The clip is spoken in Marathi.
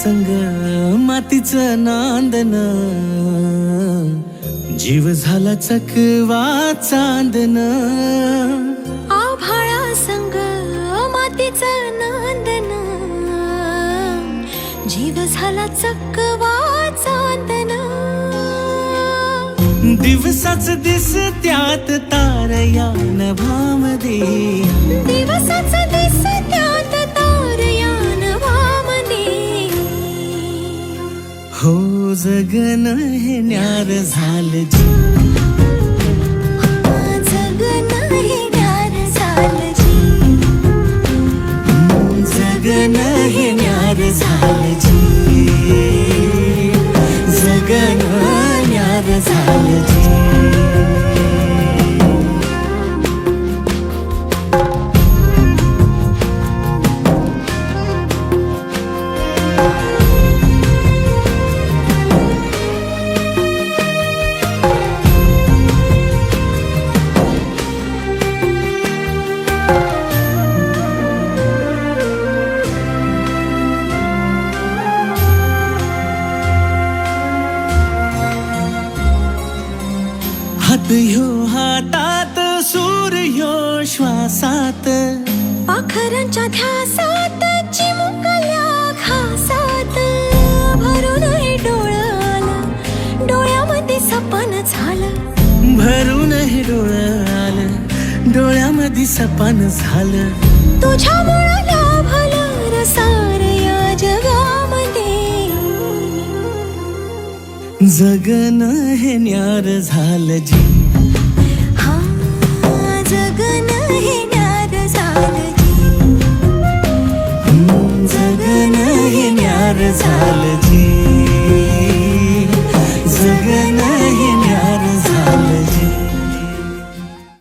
संग मातीचं नांदन, जीव झाला चकवा चांदन. आभाळा संग मातीचं नांदन, जीव झाला चकवा चांदन. दिवसाच दिसत्यात तारया नभामध्ये, दिवसाच दिसत्यात तारया नभामध्ये. हो जगन हे न्यार झालं जी, जगन हे न्यार झालं जी. जगन हे न्यार झालं जी, जगन न्यार झालं जी. हात ह्यो हातात, सूर ह्यो श्वासात, पाखरांच्या ध्यासात, चिमुकल्या घासात. भरून हे डोळं आलं, डोळ्यामध्ये सपन झालं. भरून हे डोळं आलं, डोळ्यामध्ये सपान झालं. तुझ्यामुळं लाभलं रसार या जगामध्ये. जगन हे न्यार झालं जी, हा जगन हे न्यार झालं जी. जगन हे न्यार झालं जी.